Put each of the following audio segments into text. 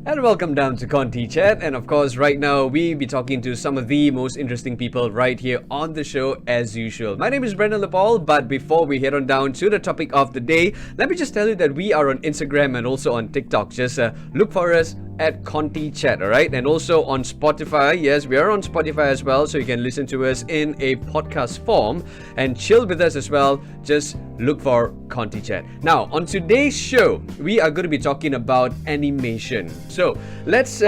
And welcome down to Conty Chat. And of course, right now we be talking to some of the most interesting people right here on the show as usual. My name is Brandon Lipaul, but before we head on down to the topic of the day, let me just tell you that we are on Instagram and also on TikTok. Just look for us at Conty Chat, alright? And also on Spotify. Yes, we are on Spotify as well, so you can listen to us in a podcast form and chill with us as well. Just look for Conty Chat. Now, on today's show, we are going to be talking about animation. So, let's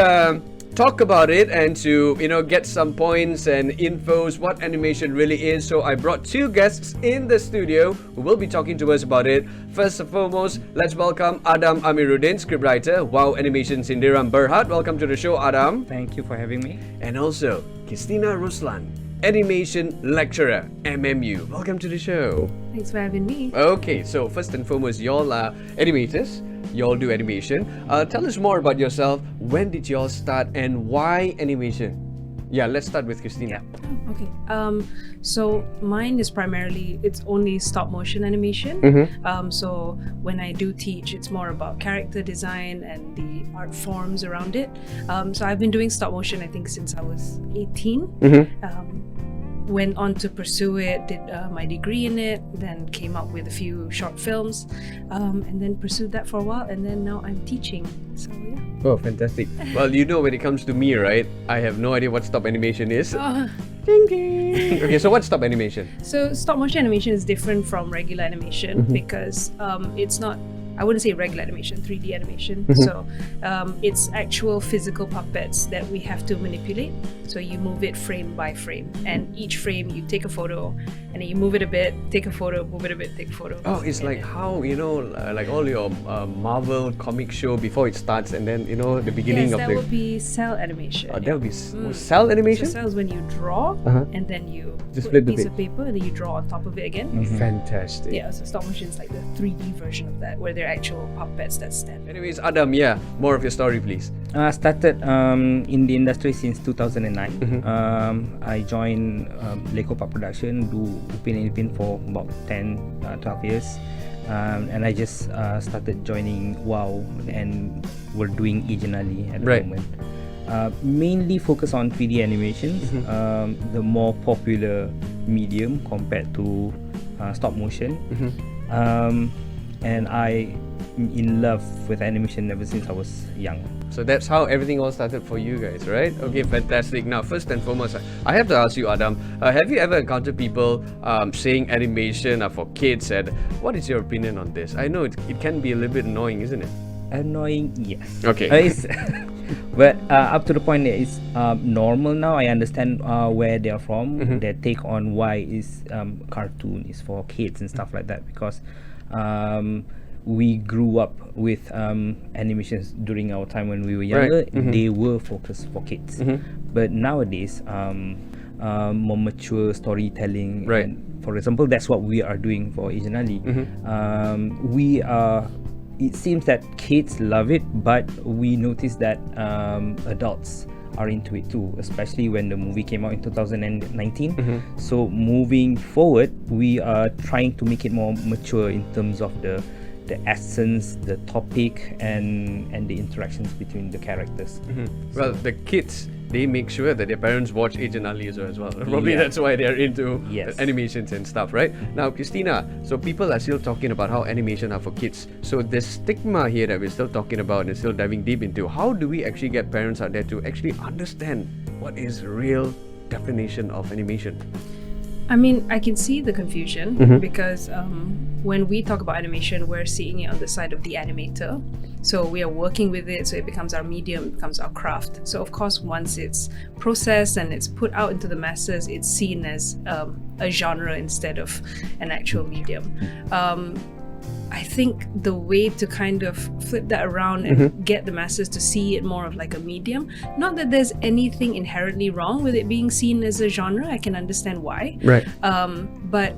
talk about it and to get some points and infos what animation really is. So I brought two guests in the studio who will be talking to us about it. First and foremost, let's welcome Adam Amiruddin, scriptwriter, Wow Animation Sindiram Berhad. Welcome to the show, Adam. Thank you for having me. And also Qistina Ruslan, animation lecturer, MMU. Welcome to the show. Thanks for having me. Okay, so first and foremost, y'all are animators. Y'all do animation. Tell us more about yourself. When did y'all start and why animation? Yeah, let's start with Qistina. Okay. So mine is primarily, it's only stop motion animation. So when I do teach, it's more about character design and the art forms around it. So I've been doing stop motion, I think, since I was 18. Went on to pursue it, did my degree in it, then came up with a few short films, and then pursued that for a while, and then now I'm teaching. So yeah. Oh, fantastic. Well, when it comes to me, right, I have no idea what stop animation is. Ding ding. Okay, so what's stop animation? So stop motion animation is different from regular animation because it's not, I wouldn't say regular animation, 3D animation. So it's actual physical puppets that we have to manipulate. So you move it frame by frame, and each frame you take a photo, and then you move it a bit, take a photo, move it a bit, take a photo. Oh, it's like how, like all your Marvel comic show before it starts, and then, the beginning yes, of that the... would be cell animation. Oh, that would be cell animation? So cell is when you draw, and then you just put a flip the piece bit. of paper, and then you draw on top of it again. Fantastic. Yeah, so stop motion is like the 3D version of that, where they're actual puppets that stand. Anyways, Adam, more of your story, please. I started in the industry since 2009. I joined Leko Pop Production, do Upin and Ipin for about 12 years. And I just started joining WOW, and we're doing Ejen Ali at the moment. Mainly focus on 3D animations, the more popular medium compared to stop motion. And I am in love with animation ever since I was young. So that's how everything all started for you guys, right? Okay, fantastic. Now, first and foremost, I have to ask you, Adam, have you ever encountered people saying animation are for kids, and what is your opinion on this? I know it can be a little bit annoying, isn't it? Annoying, yes. Okay. But up to the point that it's normal now. I understand where they're from. Their take on why is cartoon is for kids and stuff like that, because we grew up with animations during our time when we were younger. They were focused for kids. But nowadays, more mature storytelling. Right. And for example, that's what we are doing for Ejen Ali. It seems that kids love it, but we notice that adults are into it too, especially when the movie came out in 2019. So moving forward, we are trying to make it more mature in terms of the essence, the topic, and the interactions between the characters. Well, the kids, they make sure that their parents watch Ejen Ali as well. Probably that's why they're into animations and stuff, right? Now, Qistina, so people are still talking about how animation are for kids. So the stigma here that we're still talking about and still diving deep into, how do we actually get parents out there to actually understand what is real definition of animation? I mean, I can see the confusion because when we talk about animation, we're seeing it on the side of the animator. So we are working with it, so it becomes our medium, it becomes our craft. So of course, once it's processed and it's put out into the masses, it's seen as a genre instead of an actual medium. I think the way to kind of flip that around and get the masses to see it more of like a medium, not that there's anything inherently wrong with it being seen as a genre, I can understand why. Right. But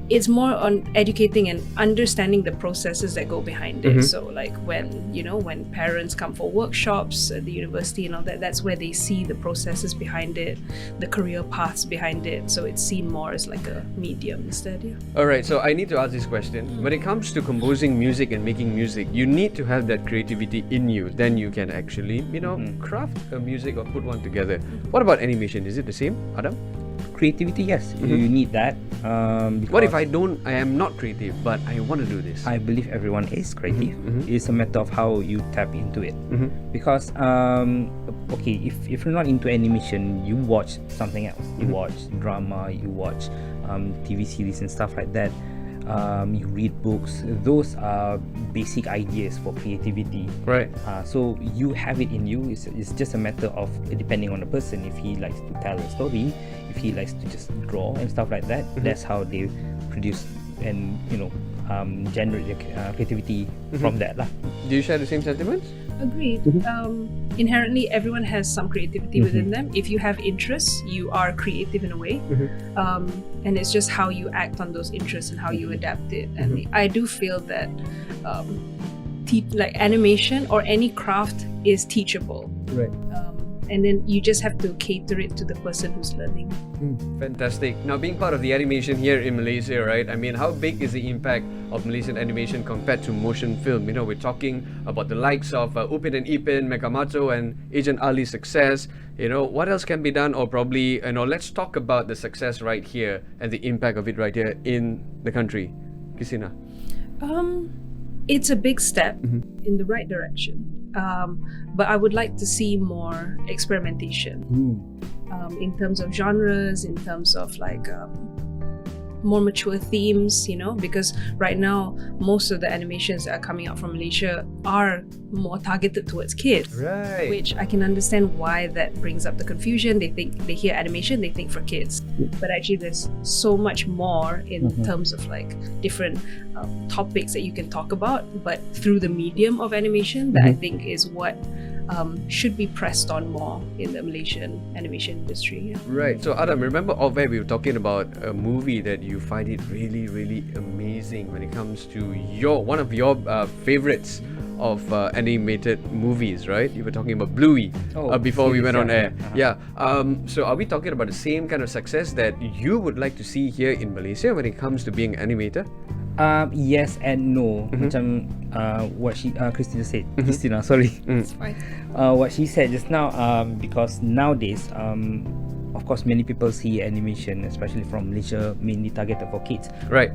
it's more on educating and understanding the processes that go behind it. So like when parents come for workshops at the university and all that, that's where they see the processes behind it, the career paths behind it. So it's seen more as like a medium instead. Yeah. Alright, so I need to ask this question. When it comes to composing music and making music, you need to have that creativity in you. Then you can actually, craft a music or put one together. What about animation? Is it the same, Adam? Creativity, yes, you need that. What if I am not creative, but I want to do this? I believe everyone is creative. It's a matter of how you tap into it. Because okay, if you're not into animation, you watch something else. You watch drama, you watch TV series and stuff like that. You read books. Those are basic ideas for creativity. Right. So you have it in you. It's just a matter of depending on the person. If he likes to tell a story, if he likes to just draw and stuff like that, that's how they produce and generate their creativity from that lah. Do you share the same sentiments? Agreed. Inherently, everyone has some creativity within them. If you have interests, you are creative in a way. And it's just how you act on those interests and how you adapt it. And I do feel that like animation or any craft is teachable. Right. And then you just have to cater it to the person who's learning. Fantastic. Now, being part of the animation here in Malaysia, right? I mean, how big is the impact of Malaysian animation compared to motion film? We're talking about the likes of Upin and Ipin, Megamato, and Ejen Ali's success. What else can be done? Or probably, let's talk about the success right here and the impact of it right here in the country. Qistina. It's a big step in the right direction. But I would like to see more experimentation in terms of genres, in terms of like more mature themes, because right now most of the animations that are coming out from Malaysia are more targeted towards kids. Right. Which I can understand why that brings up the confusion. They hear animation, they think for kids. But actually there's so much more in terms of like different topics that you can talk about, but through the medium of animation that I think is what should be pressed on more in the Malaysian animation industry. Yeah. Right. So Adam, remember off-air we were talking about a movie that you find it really, really amazing when it comes to one of your favorites of animated movies, right? You were talking about Bluey before we went on air. So are we talking about the same kind of success that you would like to see here in Malaysia when it comes to being an animator? Yes and no. Macam what Qistina said. Qistina, sorry. It's fine. What she said just now, because nowadays, of course, many people see animation, especially from Malaysia, mainly targeted for kids. Right.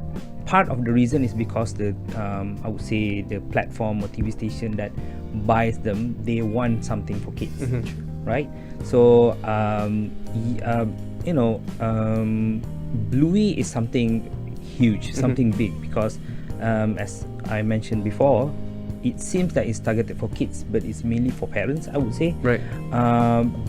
Part of the reason is because I would say the platform or TV station that buys them, they want something for kids, right? So Bluey is something huge, something big, because as I mentioned before, it seems that it's targeted for kids, but it's mainly for parents, I would say. Right.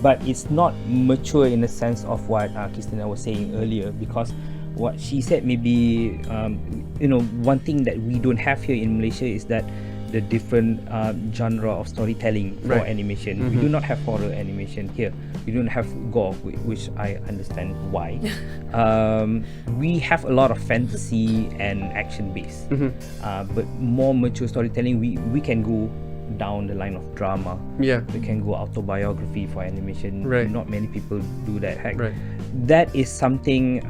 But it's not mature in the sense of what Qistina was saying earlier, because what she said maybe one thing that we don't have here in Malaysia is that the different genre of storytelling for animation. We do not have horror animation here. We don't have gore, which I understand why. We have a lot of fantasy and action based, but more mature storytelling, we can go down the line of drama. Yeah. We can go autobiography for animation. Right. Not many people do that. Heck. Right. That is something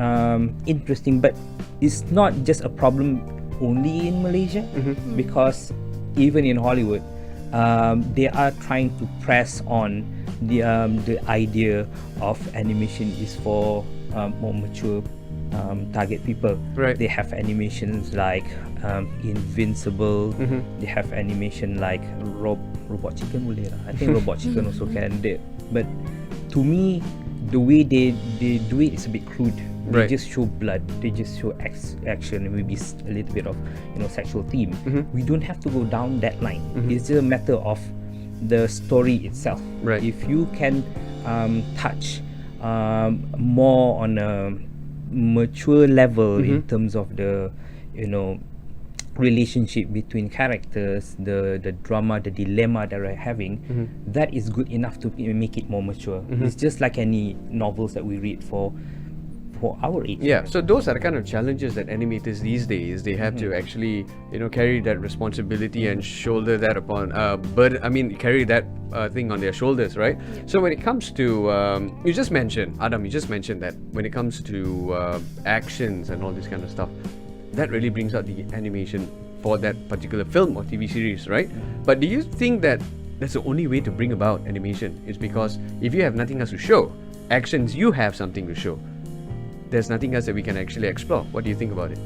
interesting, but it's not just a problem only in Malaysia, because even in Hollywood, they are trying to press on the idea of animation is for more mature target people. Right. They have animations like Invincible. They have animation like Robot Chicken boleh lah. I think Robot Chicken also can. But to me, the way they do it is a bit crude. They just show blood, they just show action, maybe a little bit of sexual theme. We don't have to go down that line. It's just a matter of the story itself. Right. If you can touch more on a mature level in terms of the relationship between characters, the drama, the dilemma that we're having, that is good enough to make it more mature. It's just like any novels that we read for for our age. Yeah, so those are the kind of challenges that animators these days they have to actually, carry that responsibility and shoulder that upon, carry that thing on their shoulders, right? So when it comes to, Adam, you just mentioned that when it comes to actions and all this kind of stuff, that really brings out the animation for that particular film or TV series, right? But do you think that that's the only way to bring about animation? Is because if you have nothing else to show, actions, you have something to show. There's nothing else that we can actually explore. What do you think about it?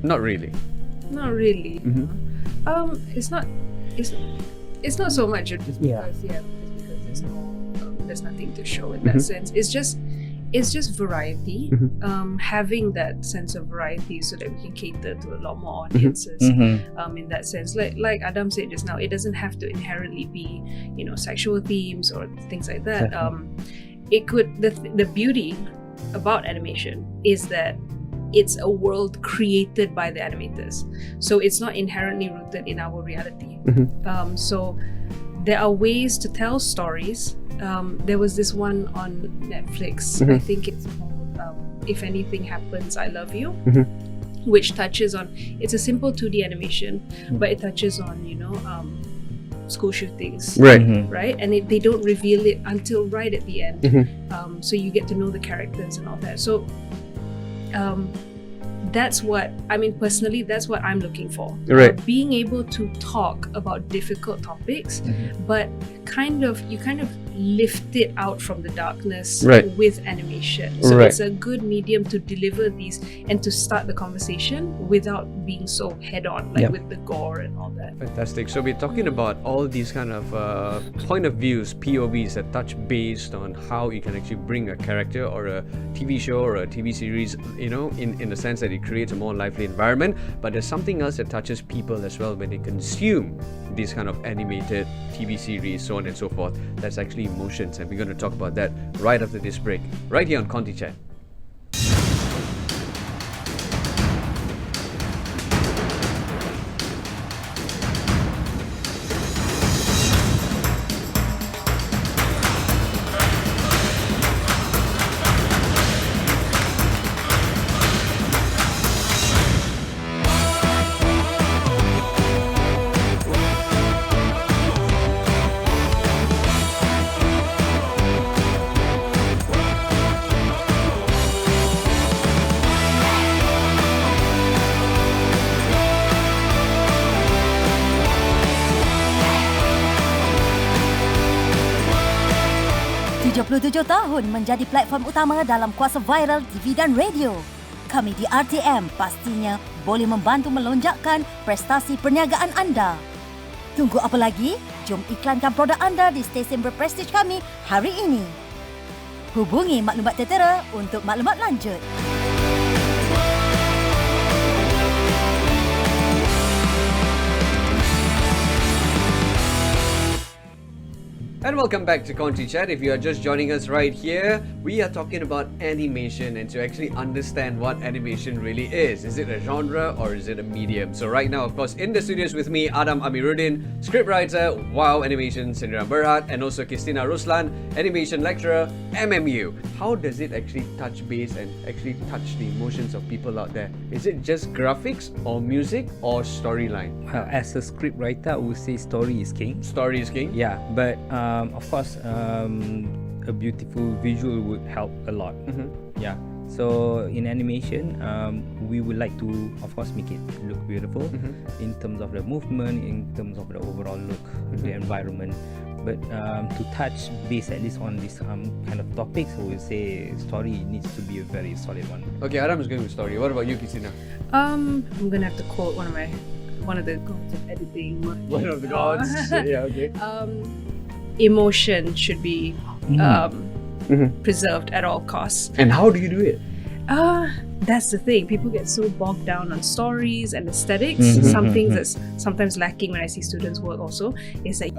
Not really. Not really. It's not so much just because there's nothing to show in that sense. It's just variety. Having that sense of variety so that we can cater to a lot more audiences. In that sense, like Adam said just now, it doesn't have to inherently be sexual themes or things like that. It could. The beauty about animation is that it's a world created by the animators, so it's not inherently rooted in our reality. So there are ways to tell stories. There was this one on Netflix, I think it's called If Anything Happens, I Love You, which touches on, it's a simple 2D animation, but it touches on, school shootings, right? And they don't reveal it until right at the end. So you get to know the characters and all that. So that's what, personally, that's what I'm looking for. Right. Being able to talk about difficult topics, but you kind of lift it out from the darkness with animation. So it's a good medium to deliver these and to start the conversation without being so head on, with the gore and all that. Fantastic. So we're talking about all these kind of point of views, POVs that touch based on how you can actually bring a character or a TV show or a TV series, in the sense that it creates a more lively environment. But there's something else that touches people as well when they consume these kind of animated TV series, so on and so forth. That's actually emotions, and we're going to talk about that right after this break, right here on Conty Chat. Tahun menjadi platform utama dalam kuasa viral TV dan radio. Kami di RTM pastinya boleh membantu melonjakkan prestasi perniagaan anda. Tunggu apa lagi? Jom iklankan produk anda di stesen berprestij kami hari ini. Hubungi maklumat tertera untuk maklumat lanjut. And welcome back to Conty Chat. If you are just joining us right here, we are talking about animation and to actually understand what animation really is. Is it a genre or is it a medium? So right now, of course, in the studios with me, Adam Amiruddin, scriptwriter, WOW Animation, Sindra Berhad, and also Qistina Ruslan, animation lecturer, MMU. How does it actually touch base and actually touch the emotions of people out there? Is it just graphics or music or storyline? Well, as a scriptwriter, I would say story is king. Story is king? Yeah, but of course, a beautiful visual would help a lot. Yeah. So in animation, we would like to, of course, make it look beautiful in terms of the movement, in terms of the overall look, the environment. But to touch base at least on this kind of topics, we would say story needs to be a very solid one. Okay, Adam is going with story. What about you, Qistina? I'm gonna have to quote one of the gods of editing. One of the gods. Yeah. Okay. Emotion should be preserved at all costs. And how do you do it? that's the thing. People get so bogged down on stories and aesthetics. Some things that's sometimes lacking when I see students work also is like,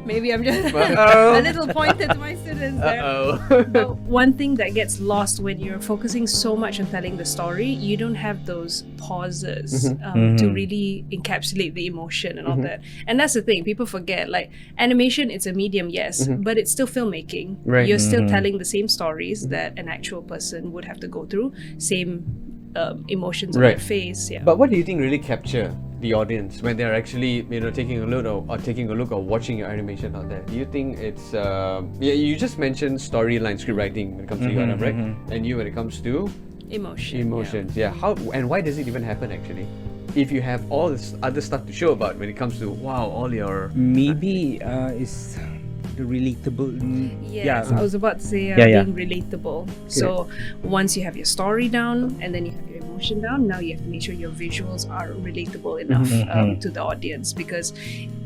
maybe I'm just a little pointed to my students there. But one thing that gets lost when you're focusing so much on telling the story, you don't have those pauses to really encapsulate the emotion and all that. And that's the thing. People forget, like, animation, it's a medium, yes, but it's still filmmaking. Right. You're still telling the same stories that an actual person would have to go through, same emotions on their face. Yeah. But what do you think really capture the audience when they're actually, taking a look or watching your animation out there? Do you think it's you just mentioned storyline, script writing when it comes to you, Adam, right? And you when it comes to emotions. Yeah. How and why does it even happen actually? If you have all this other stuff to show about when it comes to all your maybe it's the relatable. Yes, I was about to say being relatable. So once you have your story down and then you have your emotion down, now you have to make sure your visuals are relatable enough to the audience, because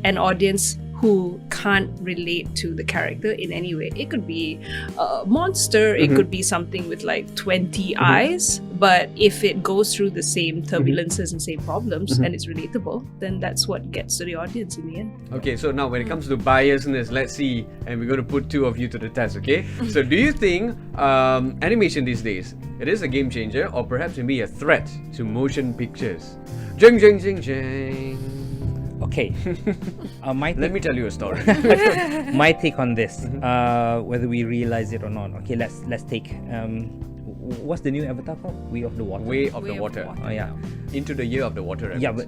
an audience who can't relate to the character in any way, it could be a monster, it could be something with like 20 eyes, but if it goes through the same turbulences and same problems and it's relatable, then that's what gets to the audience in the end. Okay, so now when it comes to biasness, let's see, and we're going to put two of you to the test, okay? So do you think animation these days, it is a game changer or perhaps maybe a threat to motion pictures? Jing, jing, jing, jing. Okay. Let me tell you a story. My take on this, whether we realize it or not. Okay, let's take what's the new Avatar called? Way of the Water. Way of the Water. Oh yeah. Into the Year of the Water. Yeah, but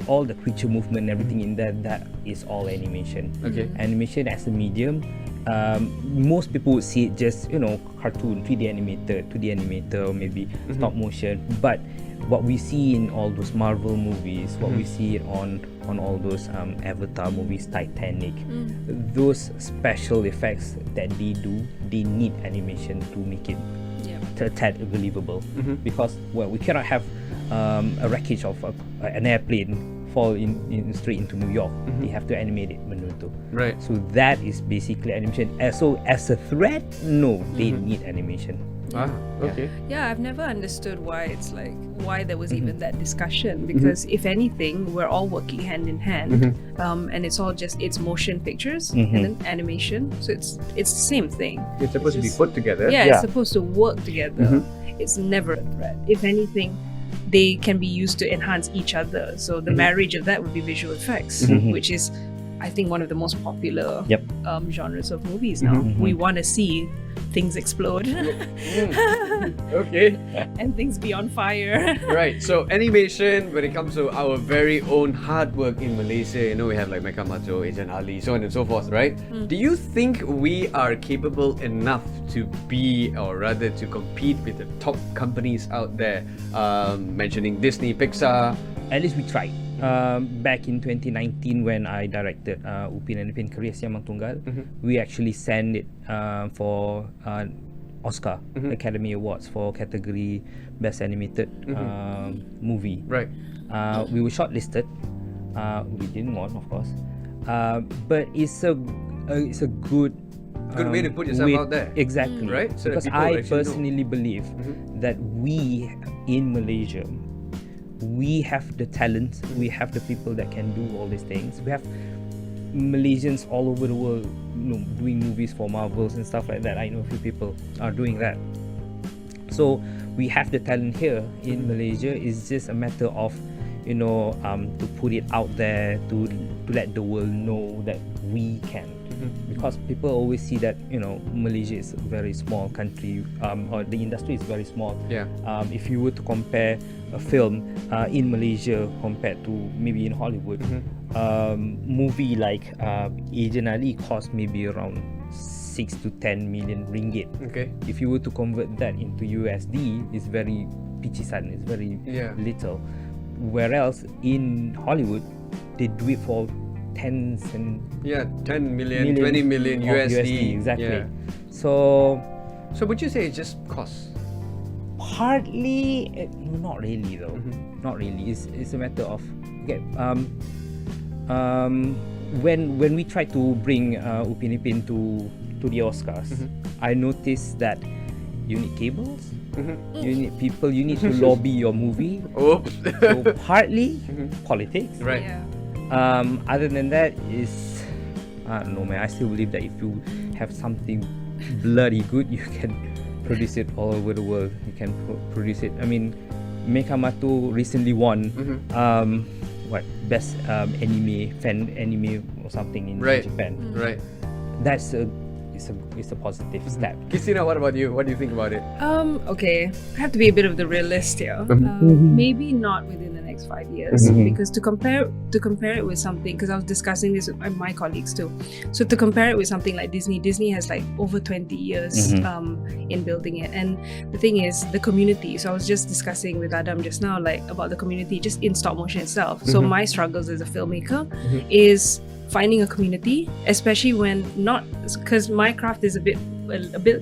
all the creature movement and everything in there, that is all animation. Okay. Animation as a medium, most people would see it just, cartoon, 3D animated, 2D animator, or maybe stop motion. But what we see in all those Marvel movies, what we see on all those Avatar movies, Titanic, those special effects that they do, they need animation to make it a tad believable. Because we cannot have a wreckage of an airplane fall in straight into New York. They have to animate it, benda tu. Right. So that is basically animation. So as a threat, no, they need animation. Okay. Yeah, I've never understood why there was even that discussion, because if anything, we're all working hand in hand, and it's motion pictures and then animation, so it's the same thing. It's supposed to be put together. Yeah, it's supposed to work together. It's never a threat. If anything, they can be used to enhance each other. So the marriage of that would be visual effects, which is, I think, one of the most popular genres of movies now. We want to see things explode Okay. and things be on fire. Right, so animation, when it comes to our very own hard work in Malaysia, we have like Mecha Macho, Ejen Ali, so on and so forth, right? Do you think we are capable enough to be, or rather to compete with the top companies out there, mentioning Disney, Pixar? At least we tried. Back in 2019, when I directed Upin and Ipin Career Siamang Tunggal, we actually sent it for Oscar Academy Awards for category Best Animated Movie. Right. We were shortlisted. We didn't win, of course. But it's a good way to put yourself out there. Exactly. Right. So because I personally believe that we in Malaysia, we have the talent, we have the people that can do all these things. We have Malaysians all over the world, doing movies for Marvels and stuff like that. I know a few people are doing that. So we have the talent here in Malaysia. It's just a matter of, to put it out there, to let the world know that we can. Because people always see that Malaysia is a very small country, or the industry is very small. Yeah. If you were to compare a film in Malaysia compared to maybe in Hollywood, movie like Ejen Ali cost maybe around 6 to 10 million ringgit. Okay. If you were to convert that into USD, it's very pichisan, it's very little. Whereas in Hollywood, they do it for tens and 10 million, 20 million USD. Exactly. Yeah. So would you say it just costs? Partly, not really though. Not really. It's a matter of when we try to bring Upin Ipin to the Oscars, I noticed that you need cables, you need people, you need to lobby your movie. Oops. So partly politics. Right. Yeah. Other than that is, I don't know, man. I still believe that if you have something bloody good, you can produce it all over the world. You can produce it. I mean, Mekamatu recently won best fan anime or something in Right. Japan. Right. That's it's a positive step. Qistina, what about you? What do you think about it? Okay, I have to be a bit of the realist here. Maybe not within the next 5 years, because to compare it with something, because I was discussing this with my colleagues too. So to compare it with something like Disney has like over 20 years in building it, and the thing is the community. So I was just discussing with Adam just now, like about the community just in stop motion itself. So my struggles as a filmmaker is finding a community, especially when not, because my craft is a bit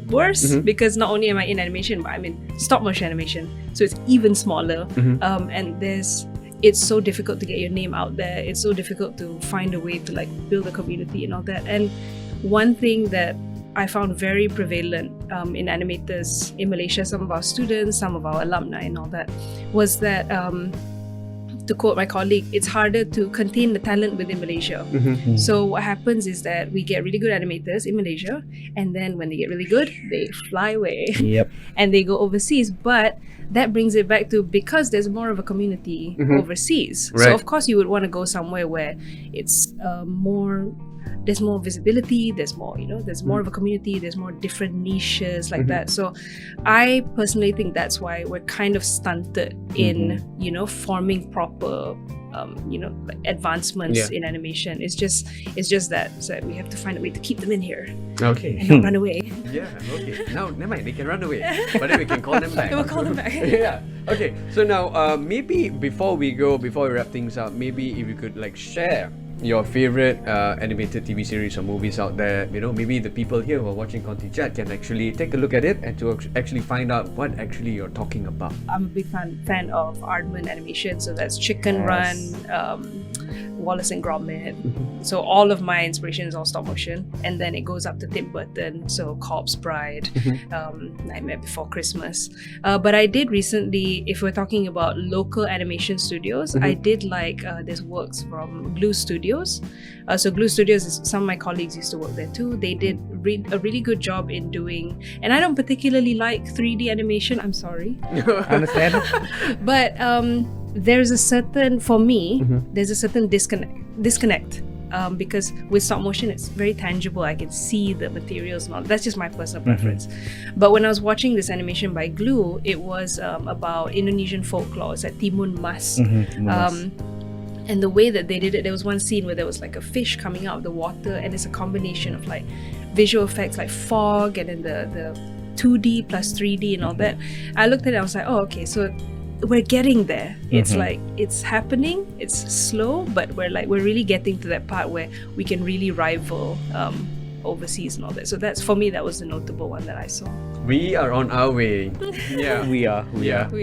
worse, because not only am I in animation, but I'm in stop motion animation, so it's even smaller. And it's so difficult to get your name out there. It's so difficult to find a way to like build a community and all that. And one thing that I found very prevalent in animators in Malaysia, some of our students, some of our alumni and all that, was that to quote my colleague, it's harder to contain the talent within Malaysia. So what happens is that we get really good animators in Malaysia, and then when they get really good, they fly away. Yep. And they go overseas. But that brings it back to, because there's more of a community overseas. Right. So of course you would want to go somewhere where it's there's more visibility, there's more, there's more of a community, there's more different niches like that. So I personally think that's why we're kind of stunted in, forming proper, like advancements in animation. It's just that. So we have to find a way to keep them in here Okay. and not run away. Yeah, okay. Now, never mind, they can run away. But then we can call them back. We'll call them back. Yeah. Okay, so now maybe before we wrap things up, maybe if you could like share your favorite animated TV series or movies out there, maybe the people here who are watching Conty Chat can actually take a look at it and to actually find out what actually you're talking about. I'm a big fan of Aardman animation, so that's Chicken Run, Wallace and Gromit. So all of my inspiration is all stop motion, and then it goes up to Tim Burton, so Corpse Bride, Nightmare Before Christmas. But I did recently, if we're talking about local animation studios, I did like this works from Glue Studios. So Glue Studios, some of my colleagues used to work there too. They did a really good job in doing, and I don't particularly like 3D animation, I'm sorry. Understand? But there's a certain, for me, there's a certain disconnect. Because with stop motion, it's very tangible. I can see the materials and all. That's just my personal preference. But when I was watching this animation by Glue, it was about Indonesian folklore. It's at Timun Mas. And the way that they did it, there was one scene where there was like a fish coming out of the water, and it's a combination of like visual effects like fog and then the 2D plus 3D and all that. I looked at it, I was like, oh, okay, so we're getting there. It's like, it's happening, it's slow, but we're really getting to that part where we can really rival overseas and all that. So that's, for me, that was the notable one that I saw. We are on our way. Yeah. We are.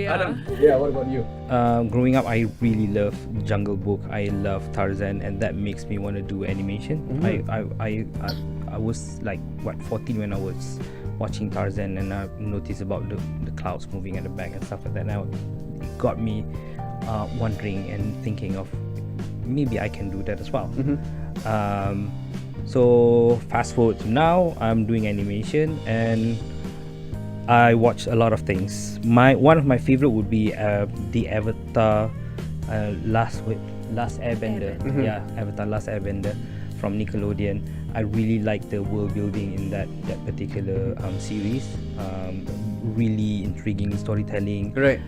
Adam, yeah, what about you? Growing up, I really love Jungle Book. I love Tarzan, and that makes me want to do animation. I was like 14 when I was watching Tarzan, and I noticed about the clouds moving at the back and stuff like that. Now it got me wondering and thinking of maybe I can do that as well. So fast forward to now, I'm doing animation and I watch a lot of things. One of my favorite would be the Avatar Last Airbender. Avatar Last Airbender from Nickelodeon. I really like the world building in that particular series. Really intriguing storytelling. Right.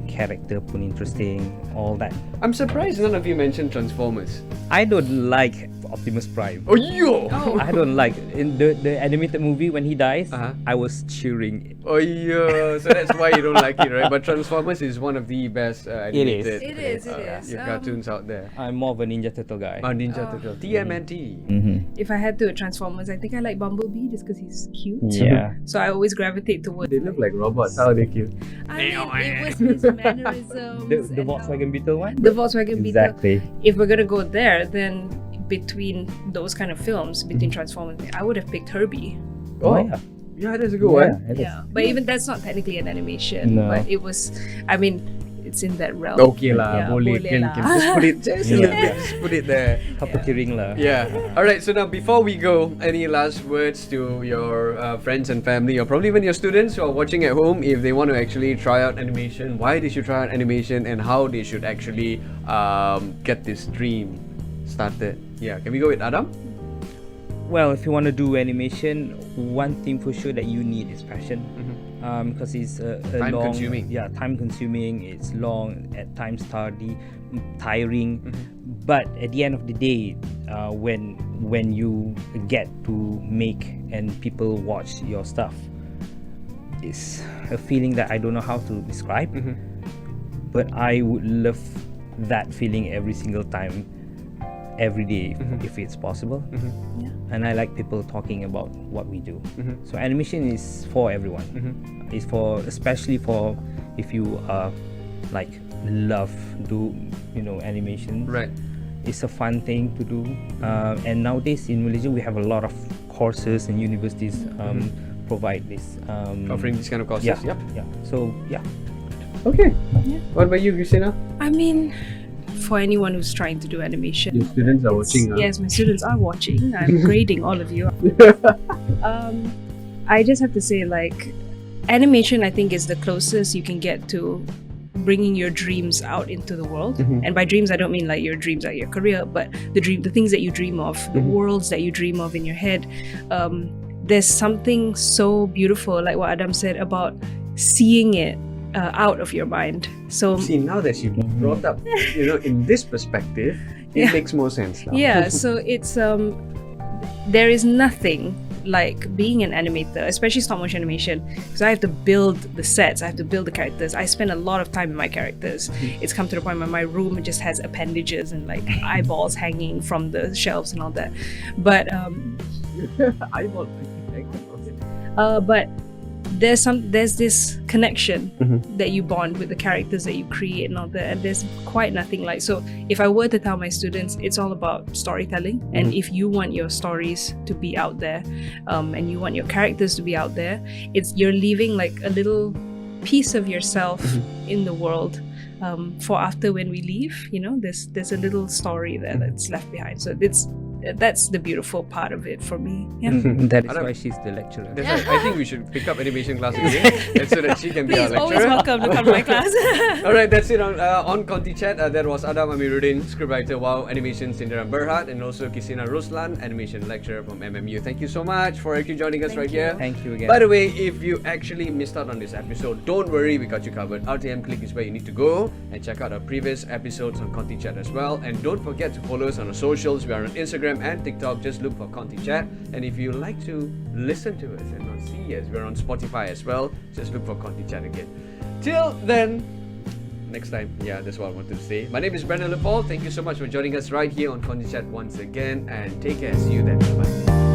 Character pun interesting. All that. I'm surprised none of you mentioned Transformers. I don't like Optimus Prime. Oh, yo! I don't like in the animated movie when he dies. I was cheering. Oh, yeah. So that's why you don't like it, right? But Transformers is one of the best animated It is. cartoons out there. I'm more of a Ninja Turtle guy. Oh, Ninja Turtle. TMNT. If I had to Transformers, I think I like Bumblebee just because he's cute. Yeah. So I always gravitate towards. They look like robots. How are they cute? I mean, it was his mannerisms. The Volkswagen Beetle one? The Volkswagen Beetle. Exactly. If we're gonna go there, then between those kind of films, between Transformers, I would have picked Herbie. Oh yeah. Yeah, that's a good one. Yeah, but even that's not technically an animation. No. But it was. I mean, it's in that realm. Okay lah, Yeah, boleh boleh can, lah. can just put it just a little bit, just put it there. Puppeteering lah. Yeah. All right. So now, before we go, any last words to your friends and family, or probably even your students who are watching at home, if they want to actually try out animation, why they should try out animation, and how they should actually get this dream started? Yeah. Can we go with Adam? Well, if you want to do animation, one thing for sure that you need is passion. Because it's a Time long, consuming. Yeah, time consuming. It's long, at times tiring. But at the end of the day, when you get to make and people watch your stuff, it's a feeling that I don't know how to describe. But I would love that feeling every single time, every day, if it's possible. Yeah. And I like people talking about what we do. So animation is for everyone. It's for, especially for if you like love animation. Right. It's a fun thing to do. And nowadays in Malaysia we have a lot of courses and universities provide this. Offering these kind of courses. Yeah. Yep. Yeah. So yeah. Okay. Yeah. What about you, Qistina? I mean, for anyone who's trying to do animation. Your students are watching. Yes, my students are watching. I'm grading all of you. I just have to say, like, animation, I think, is the closest you can get to bringing your dreams out into the world. And by dreams, I don't mean like your dreams are your career, but the things that you dream of, the worlds that you dream of in your head. There's something so beautiful, like what Adam said, about seeing it out of your mind. So See, now that you brought up, in this perspective, it makes more sense now. yeah, so it's there is nothing like being an animator, especially stop motion animation, because I have to build the sets, I have to build the characters. I spend a lot of time in my characters. It's come to the point where my room just has appendages and like eyeballs hanging from the shelves and all that. But but there's this connection that you bond with the characters that you create and all that, and there's quite nothing like. So if I were to tell my students, it's all about storytelling, and if you want your stories to be out there, and you want your characters to be out there, you're leaving like a little piece of yourself in the world, for after when we leave. There's a little story there that's left behind. So that's the beautiful part of it for me. Yeah. That is why she's the lecturer. That's right. I think we should pick up animation classes again, and so that she can be our Please, lecturer. always welcome to come to my class. All right, that's it on Conty Chat. That was Adam Amiruddin, scriptwriter, WOW Animation, Cinderan Berhad, and also Qistina Ruslan, animation lecturer from MMU. Thank you so much for actually joining us right here. Thank you again. By the way, if you actually missed out on this episode, don't worry, we got you covered. RTM Click is where you need to go and check out our previous episodes on Conty Chat as well. And don't forget to follow us on our socials. We are on Instagram and TikTok. Just look for Conty Chat. And if you like to listen to us and not see us, we're on Spotify as well. Just look for Conty Chat again. Till then, next time. Yeah, that's what I wanted to say. My name is Brandon Lipaul. Thank you so much for joining us right here on Conty Chat once again. And take care. See you then. Bye.